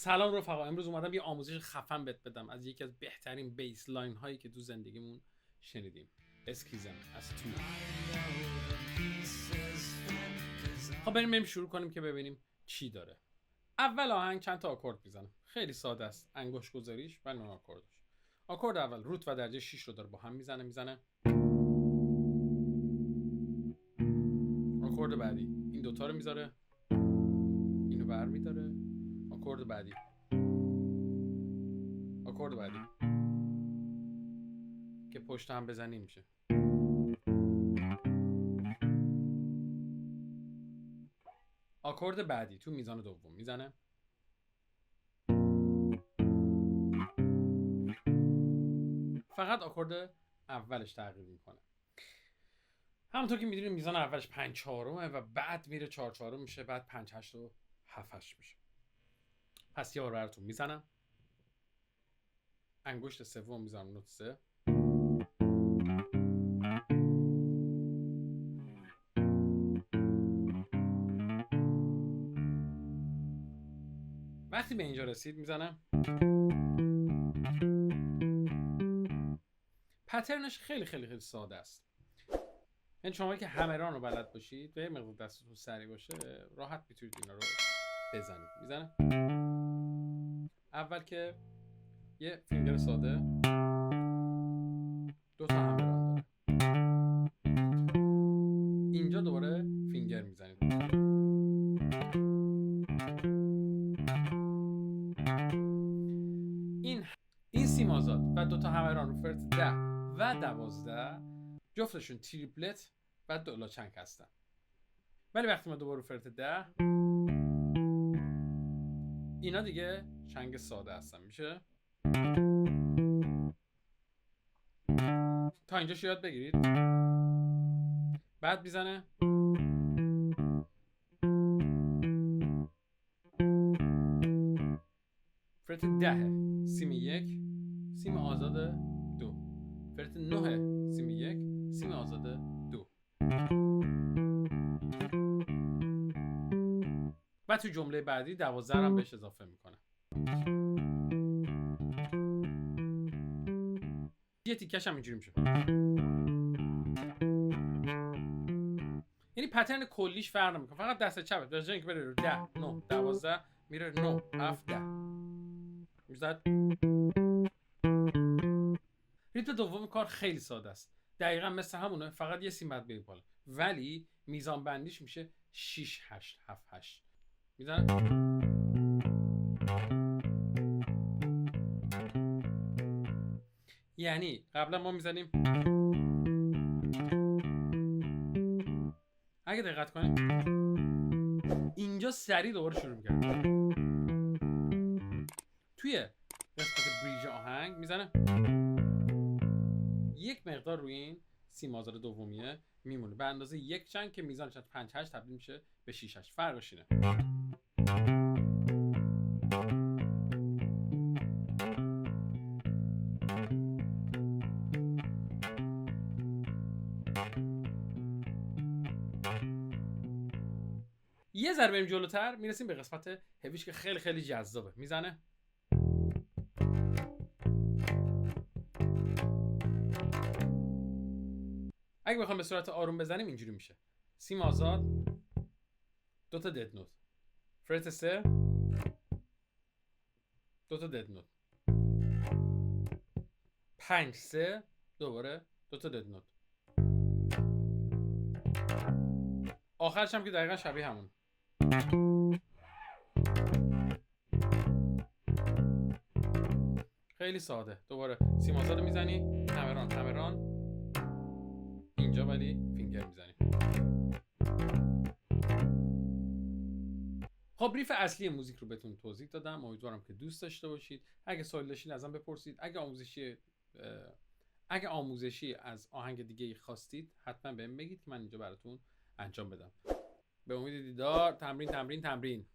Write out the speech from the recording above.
سلام رفقا، امروز اومدم یه آموزش خفن بهت بدم از یکی از بهترین بیسلاین هایی که تو زندگیمون شنیدیم، اسکیزم از تو. خب بریم شروع کنیم که ببینیم چی داره. اول آهنگ چند تا آکورد میزنه، خیلی ساده است، انگشت گذاریش و نون آکوردش. آکورد اول روت و درجه 6 رو داره با هم میزنه. آکورد بعدی این دوتا رو میذاره، اینو برمیداره. آکورد بعدی که پشت هم بزنی میشه. آکورد بعدی تو میزان دوم میزنه. فقط آکورد اولش تغییر میکنه. همونطور که میدونیم میزان اولش 5/4 و بعد میره 4/4 میشه، بعد 5/8 و 7/8 میشه. پس یه بار براتون میزنم. انگشت سوم میزنم نوت 3. وقتی به اینجا رسید میزنم. پترنش خیلی ساده است. این شما که همران رو بلد باشید و یه مقدار دستتون سریع باشه راحت میتونید اینا رو بزنید. میزنم اول که یه فینگر ساده، دو تا همران داره. اینجا دوباره فینگر میزنید. این سی مازاد و دو تا همران رو فرت 10 و 12 جفتشون تریپلت و دولا چنگ هستن. ولی وقتی ما دوباره فرت 10 اینا دیگه چنگ ساده هستن. میشه تا اینجاش یاد بگیرید. بعد میزنه فرت 10 سیم 1 سیم آزاد 2، فرت 9 سیم 1 سیم آزاد 2. و تو جمله بعدی 12 هم بهش اضافه میکنه. یه تیکش هم اینجوری میشه. یعنی پترن کلیش فرق نمیکنه، فقط دست چپت به جای اینکه بره رو 10 9 12 میره 9 7 10 میزد. ریتم دوم کار خیلی ساده است، دقیقا مثل همونه، فقط یه سیم بعد بیای بالا، ولی میزان بندیش میشه 6 8 7 8. میزنه یعنی قبلا ما میزنیم، اگه دقت کنید اینجا سریع دوباره شروع میکنه. توی قسمت بریج آهنگ میزنه یک مقدار روی این سی مازاد دومیه میمونه به اندازه یک چنگ که میزانش از 5/8 تبدیل میشه به 6/8. فرقش اینه. یه ذره بریم جلوتر میرسیم به قسمت هویش که خیلی جذابه. میزنه اگه بخوام به صورت آروم بزنیم اینجوری میشه: سیم آزاد، دو تا دد نوت، فرت 3 دو تا دد نوت، 5 3 دوباره دو تا دد نوت، آخرش هم که دقیقا شبیه همون. خیلی ساده. دوباره سیم آزاد میزنی، همران اینجا ولی فینگر میزنی. خب بریف اصلی موزیک رو بهتون توضیح دادم، امیدوارم که دوست داشته باشید. اگه سوال داشتین ازم بپرسید. اگه آموزشی از آهنگ دیگه خواستید حتما بهم بگید که من اینجا براتون انجام بدم. به امید دیدار. تمرین